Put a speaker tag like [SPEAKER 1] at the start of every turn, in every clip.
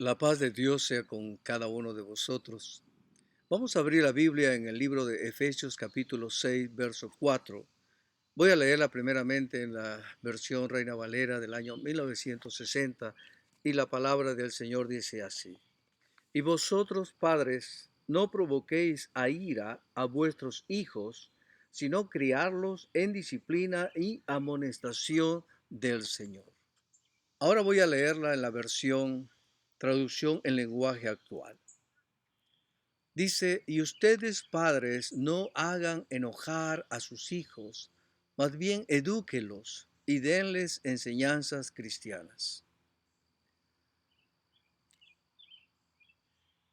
[SPEAKER 1] La paz de Dios sea con cada uno de vosotros. Vamos a abrir la Biblia en el libro de Efesios capítulo 6, verso 4. Voy a leerla primeramente en la versión Reina Valera del año 1960 y la palabra del Señor dice así. Y vosotros, padres, no provoquéis a ira a vuestros hijos, sino criarlos en disciplina y amonestación del Señor. Ahora voy a leerla en la versión traducción en lenguaje actual. Dice, y ustedes padres no hagan enojar a sus hijos, más bien edúquelos y denles enseñanzas cristianas.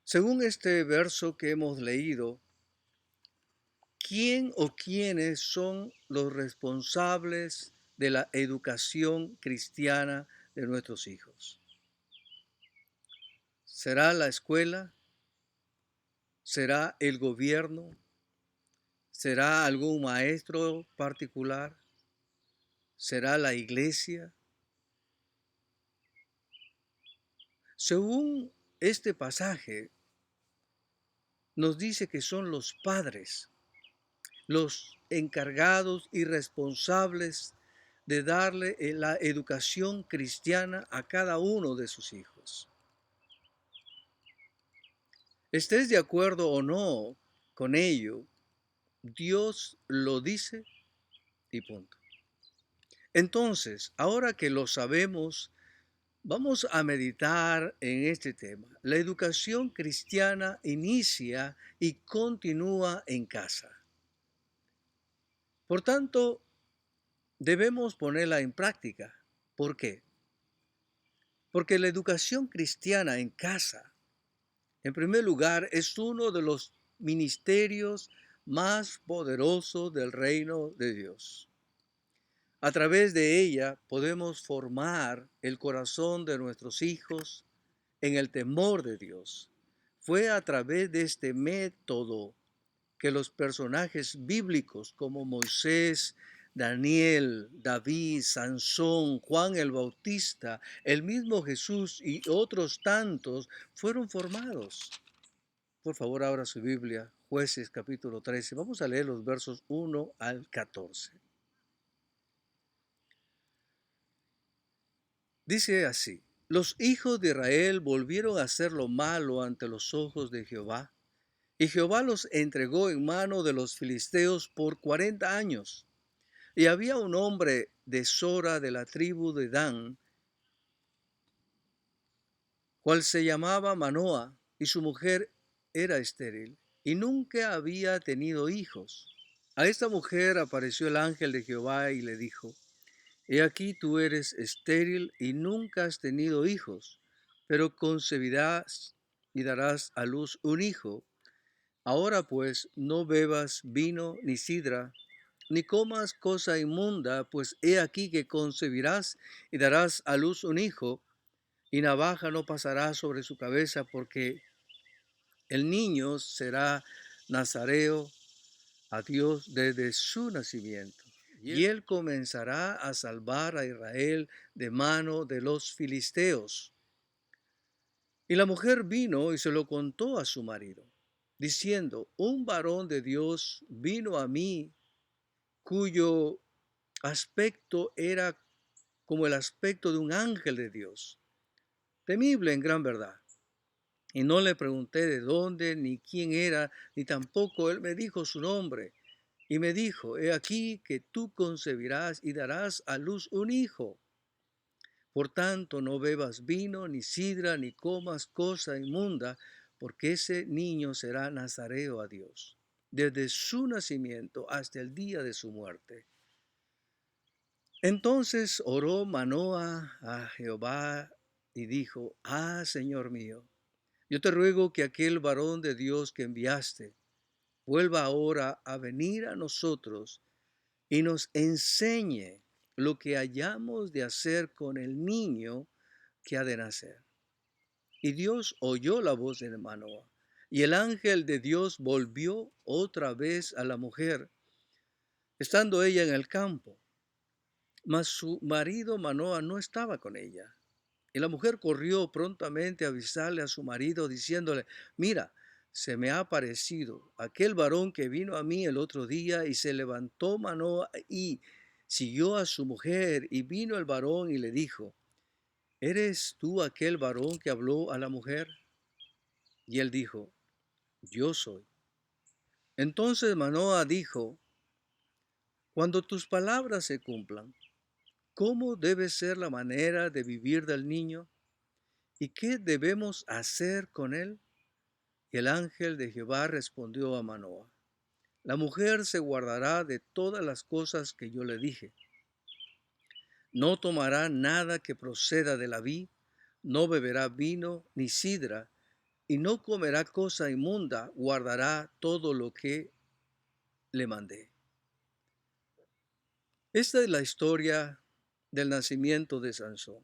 [SPEAKER 1] Según este verso que hemos leído, ¿quién o quiénes son los responsables de la educación cristiana de nuestros hijos? ¿Será la escuela? ¿Será el gobierno? ¿Será algún maestro particular? ¿Será la iglesia? Según este pasaje, nos dice que son los padres los encargados y responsables de darle la educación cristiana a cada uno de sus hijos. Estés de acuerdo o no con ello, Dios lo dice y punto. Entonces, ahora que lo sabemos, vamos a meditar en este tema. La educación cristiana inicia y continúa en casa. Por tanto, debemos ponerla en práctica. ¿Por qué? Porque la educación cristiana en casa, en primer lugar, es uno de los ministerios más poderosos del reino de Dios. A través de ella podemos formar el corazón de nuestros hijos en el temor de Dios. Fue a través de este método que los personajes bíblicos como Moisés, Daniel, David, Sansón, Juan el Bautista, el mismo Jesús y otros tantos fueron formados. Por favor, abra su Biblia, Jueces capítulo 13. Vamos a leer los versos 1 al 14. Dice así, los hijos de Israel volvieron a hacer lo malo ante los ojos de Jehová, y Jehová los entregó en mano de los filisteos por 40 años. Y había un hombre de Sora de la tribu de Dan, cual se llamaba Manoa, y su mujer era estéril, y nunca había tenido hijos. A esta mujer apareció el ángel de Jehová y le dijo, he aquí tú eres estéril y nunca has tenido hijos, pero concebirás y darás a luz un hijo. Ahora pues no bebas vino ni sidra, ni comas cosa inmunda, pues he aquí que concebirás y darás a luz un hijo, y navaja no pasará sobre su cabeza, porque el niño será nazareo a Dios desde su nacimiento. Y él comenzará a salvar a Israel de mano de los filisteos. Y la mujer vino y se lo contó a su marido, diciendo, un varón de Dios vino a mí, cuyo aspecto era como el aspecto de un ángel de Dios, temible en gran verdad. Y no le pregunté de dónde, ni quién era, ni tampoco él me dijo su nombre. Y me dijo, he aquí que tú concebirás y darás a luz un hijo. Por tanto, no bebas vino, ni sidra, ni comas cosa inmunda, porque ese niño será nazareo a Dios, desde su nacimiento hasta el día de su muerte. Entonces oró Manoa a Jehová y dijo, Señor mío, yo te ruego que aquel varón de Dios que enviaste vuelva ahora a venir a nosotros y nos enseñe lo que hayamos de hacer con el niño que ha de nacer. Y Dios oyó la voz de Manoa, y el ángel de Dios volvió otra vez a la mujer, estando ella en el campo. Mas su marido Manoa no estaba con ella. Y la mujer corrió prontamente a avisarle a su marido, diciéndole, mira, se me ha aparecido aquel varón que vino a mí el otro día. Y se levantó Manoa y siguió a su mujer. Y vino el varón y le dijo, ¿eres tú aquel varón que habló a la mujer? Y él dijo, yo soy. Entonces Manoa dijo, cuando tus palabras se cumplan, ¿cómo debe ser la manera de vivir del niño? ¿Y qué debemos hacer con él? Y el ángel de Jehová respondió a Manoa, la mujer se guardará de todas las cosas que yo le dije. No tomará nada que proceda de la vid, no beberá vino ni sidra, y no comerá cosa inmunda, guardará todo lo que le mandé. Esta es la historia del nacimiento de Sansón.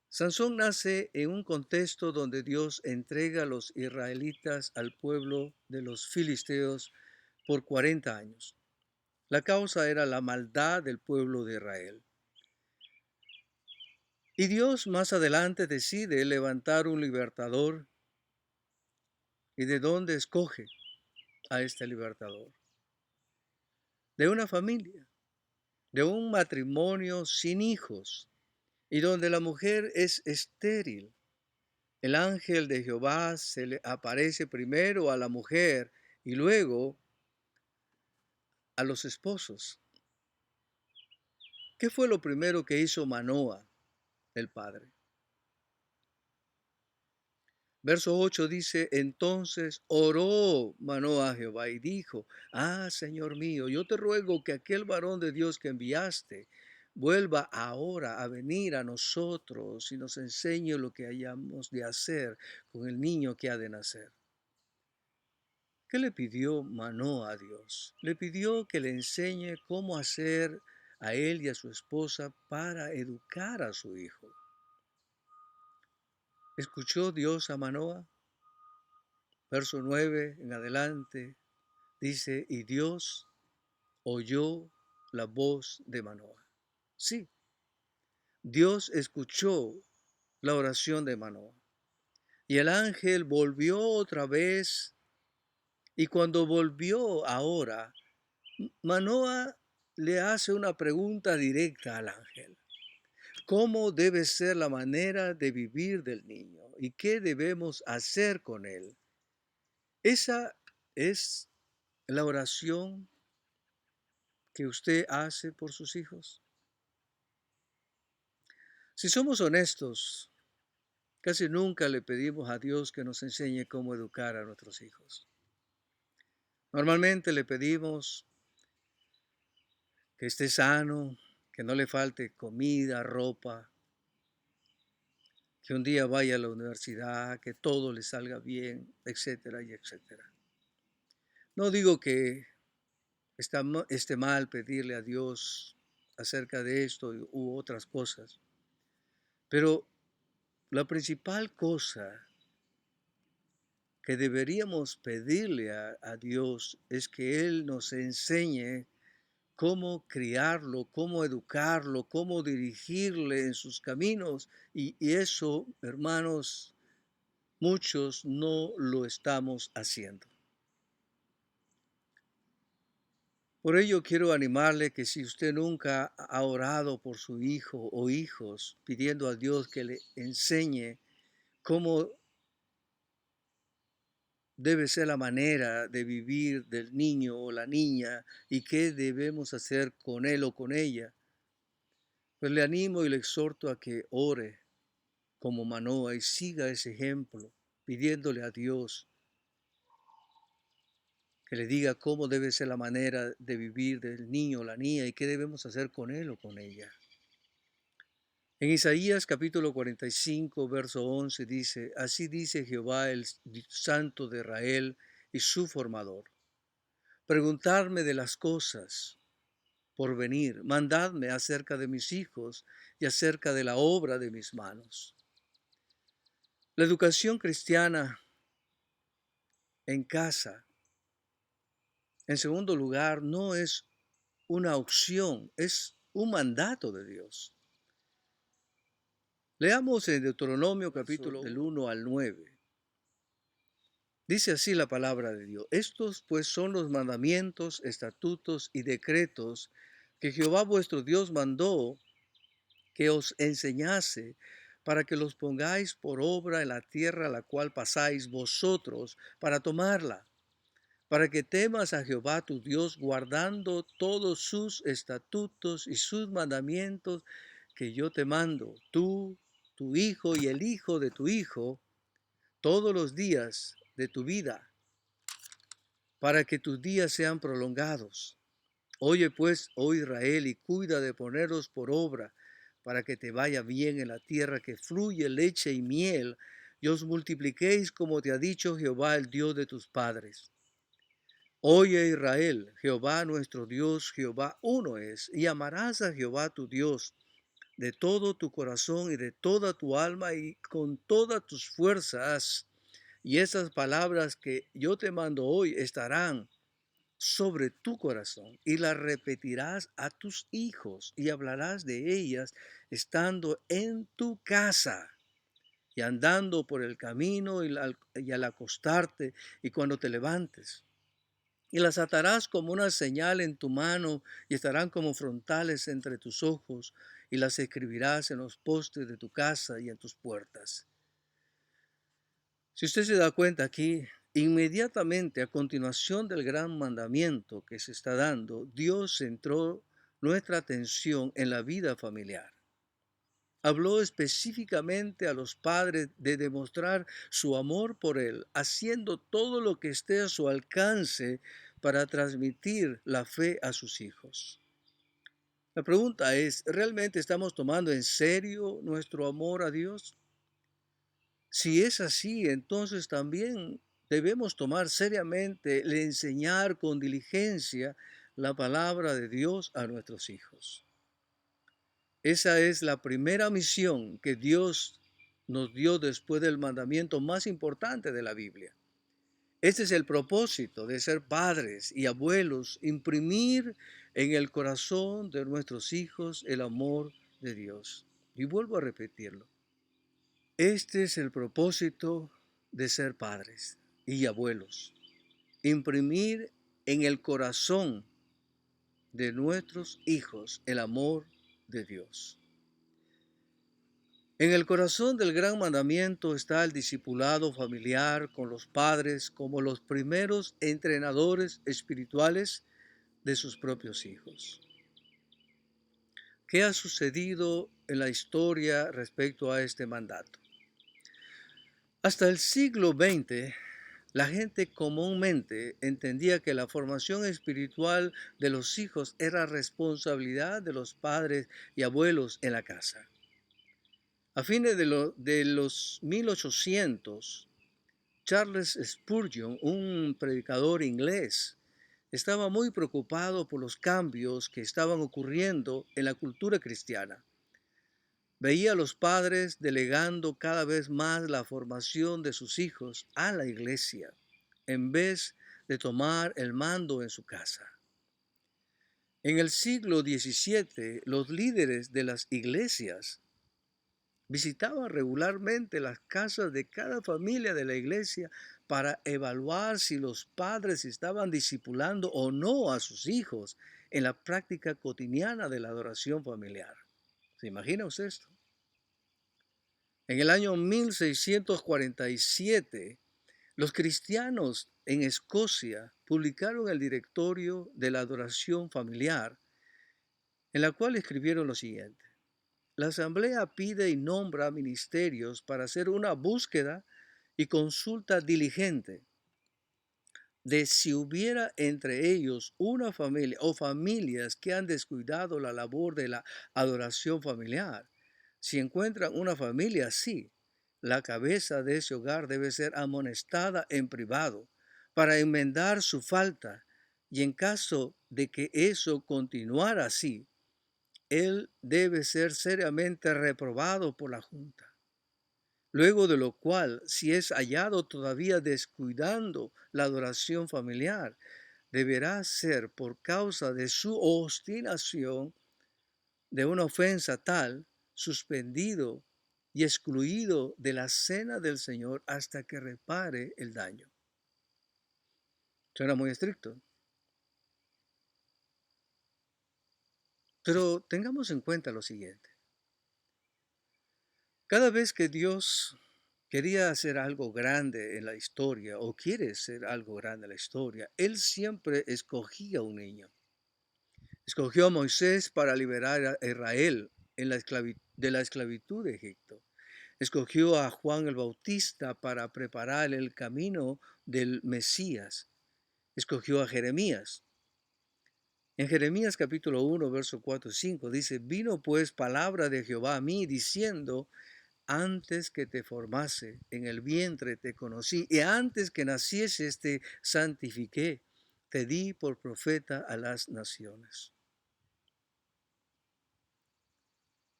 [SPEAKER 1] Sansón nace en un contexto donde Dios entrega a los israelitas al pueblo de los filisteos por 40 años. La causa era la maldad del pueblo de Israel. Y Dios más adelante decide levantar un libertador. ¿Y de dónde escoge a este libertador? De una familia, de un matrimonio sin hijos y donde la mujer es estéril. El ángel de Jehová se le aparece primero a la mujer y luego a los esposos. ¿Qué fue lo primero que hizo Manoa, el padre? Verso 8 dice, entonces oró Manoa a Jehová y dijo, Señor mío, yo te ruego que aquel varón de Dios que enviaste vuelva ahora a venir a nosotros y nos enseñe lo que hayamos de hacer con el niño que ha de nacer. ¿Qué le pidió Manoa a Dios? Le pidió que le enseñe cómo hacer a él y a su esposa para educar a su hijo. ¿Escuchó Dios a Manoa? Verso 9 en adelante dice, y Dios oyó la voz de Manoa. Sí, Dios escuchó la oración de Manoa. Y el ángel volvió otra vez, y cuando volvió ahora, Manoa le hace una pregunta directa al ángel. ¿Cómo debe ser la manera de vivir del niño? ¿Y qué debemos hacer con él? Esa es la oración que usted hace por sus hijos. Si somos honestos, casi nunca le pedimos a Dios que nos enseñe cómo educar a nuestros hijos. Normalmente le pedimos que esté sano, que no le falte comida, ropa, que un día vaya a la universidad, que todo le salga bien, etcétera y etcétera. No digo que esté mal pedirle a Dios acerca de esto u otras cosas, pero la principal cosa que deberíamos pedirle a Dios es que Él nos enseñe cómo criarlo, cómo educarlo, cómo dirigirle en sus caminos. Y eso, hermanos, muchos no lo estamos haciendo. Por ello quiero animarle que si usted nunca ha orado por su hijo o hijos, pidiendo a Dios que le enseñe cómo debe ser la manera de vivir del niño o la niña y qué debemos hacer con él o con ella, pues le animo y le exhorto a que ore como Manoa y siga ese ejemplo, pidiéndole a Dios que le diga cómo debe ser la manera de vivir del niño o la niña y qué debemos hacer con él o con ella. En Isaías capítulo 45, verso 11 dice, así dice Jehová el Santo de Israel y su formador. Preguntarme de las cosas por venir, mandadme acerca de mis hijos y acerca de la obra de mis manos. La educación cristiana en casa, en segundo lugar, no es una opción, es un mandato de Dios. Leamos en Deuteronomio capítulo del 1 al 9. Dice así la palabra de Dios. Estos pues son los mandamientos, estatutos y decretos que Jehová vuestro Dios mandó que os enseñase para que los pongáis por obra en la tierra a la cual pasáis vosotros para tomarla, para que temas a Jehová tu Dios guardando todos sus estatutos y sus mandamientos que yo te mando, tú, tu hijo y el hijo de tu hijo, todos los días de tu vida, para que tus días sean prolongados. Oye pues, oh Israel, y cuida de poneros por obra, para que te vaya bien en la tierra que fluye leche y miel, y os multipliquéis como te ha dicho Jehová, el Dios de tus padres. Oye Israel, Jehová nuestro Dios, Jehová uno es, y amarás a Jehová tu Dios de todo tu corazón y de toda tu alma y con todas tus fuerzas. Y esas palabras que yo te mando hoy estarán sobre tu corazón y las repetirás a tus hijos y hablarás de ellas estando en tu casa y andando por el camino y al acostarte y cuando te levantes. Y las atarás como una señal en tu mano y estarán como frontales entre tus ojos y las escribirás en los postes de tu casa y en tus puertas. Si usted se da cuenta aquí, inmediatamente a continuación del gran mandamiento que se está dando, Dios centró nuestra atención en la vida familiar. Habló específicamente a los padres de demostrar su amor por Él, haciendo todo lo que esté a su alcance para transmitir la fe a sus hijos. La pregunta es, ¿realmente estamos tomando en serio nuestro amor a Dios? Si es así, entonces también debemos tomar seriamente el enseñar con diligencia la palabra de Dios a nuestros hijos. Esa es la primera misión que Dios nos dio después del mandamiento más importante de la Biblia. Este es el propósito de ser padres y abuelos, imprimir en el corazón de nuestros hijos el amor de Dios. Y vuelvo a repetirlo. Este es el propósito de ser padres y abuelos. Imprimir en el corazón de nuestros hijos el amor de Dios. En el corazón del gran mandamiento está el discipulado familiar con los padres como los primeros entrenadores espirituales de sus propios hijos. ¿Qué ha sucedido en la historia respecto a este mandato? Hasta el siglo XX, la gente comúnmente entendía que la formación espiritual de los hijos era responsabilidad de los padres y abuelos en la casa. A fines de los 1800, Charles Spurgeon, un predicador inglés, estaba muy preocupado por los cambios que estaban ocurriendo en la cultura cristiana. Veía a los padres delegando cada vez más la formación de sus hijos a la iglesia, en vez de tomar el mando en su casa. En el siglo XVII, los líderes de las iglesias visitaban regularmente las casas de cada familia de la iglesia para evaluar si los padres estaban discipulando o no a sus hijos en la práctica cotidiana de la adoración familiar. ¿Se imagina usted esto? En el año 1647, los cristianos en Escocia publicaron el directorio de la adoración familiar, en la cual escribieron lo siguiente. La asamblea pide y nombra ministerios para hacer una búsqueda y consulta diligente de si hubiera entre ellos una familia o familias que han descuidado la labor de la adoración familiar. Si encuentran una familia así, la cabeza de ese hogar debe ser amonestada en privado para enmendar su falta, y en caso de que eso continuara así, él debe ser seriamente reprobado por la junta. Luego de lo cual, si es hallado todavía descuidando la adoración familiar, deberá ser por causa de su obstinación de una ofensa tal, suspendido y excluido de la cena del Señor hasta que repare el daño. Suena muy estricto. Pero tengamos en cuenta lo siguiente. Cada vez que Dios quería hacer algo grande en la historia o quiere hacer algo grande en la historia, Él siempre escogía un niño. Escogió a Moisés para liberar a Israel de la esclavitud de Egipto. Escogió a Juan el Bautista para preparar el camino del Mesías. Escogió a Jeremías. En Jeremías capítulo 1, verso 4 y 5 dice, vino pues palabra de Jehová a mí diciendo, antes que te formase en el vientre te conocí, y antes que nacieses te santifiqué, te di por profeta a las naciones.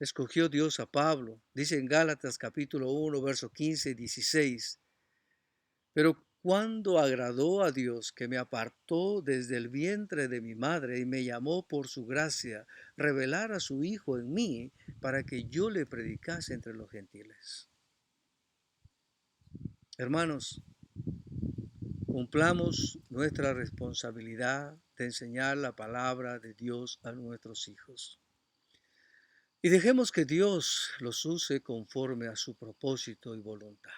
[SPEAKER 1] Escogió Dios a Pablo, dice en Gálatas capítulo 1, verso 15 y 16. Pero cuando agradó a Dios que me apartó desde el vientre de mi madre y me llamó por su gracia, revelar a su Hijo en mí para que yo le predicase entre los gentiles. Hermanos, cumplamos nuestra responsabilidad de enseñar la palabra de Dios a nuestros hijos. Y dejemos que Dios los use conforme a su propósito y voluntad.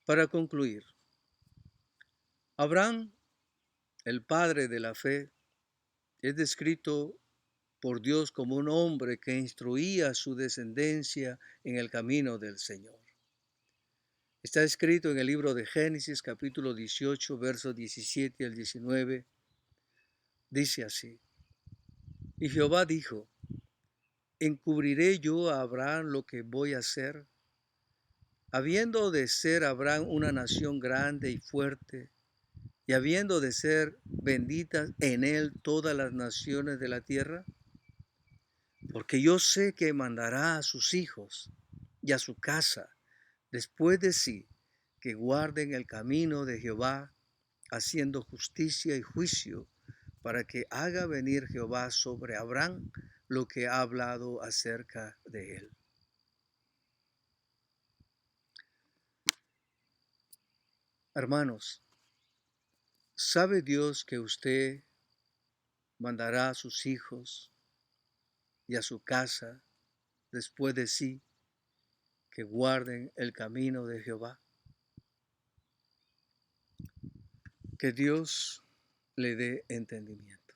[SPEAKER 1] Para concluir, Abraham, el padre de la fe, es descrito por Dios como un hombre que instruía a su descendencia en el camino del Señor. Está escrito en el libro de Génesis capítulo 18, versos 17 al 19. Dice así, y Jehová dijo, ¿encubriré yo a Abraham lo que voy a hacer? Habiendo de ser Abraham una nación grande y fuerte, y habiendo de ser benditas en él todas las naciones de la tierra, porque yo sé que mandará a sus hijos y a su casa después de sí, que guarden el camino de Jehová, haciendo justicia y juicio, para que haga venir Jehová sobre Abraham lo que ha hablado acerca de él. Hermanos, ¿sabe Dios que usted mandará a sus hijos y a su casa después de sí que guarden el camino de Jehová? Que Dios le dé entendimiento.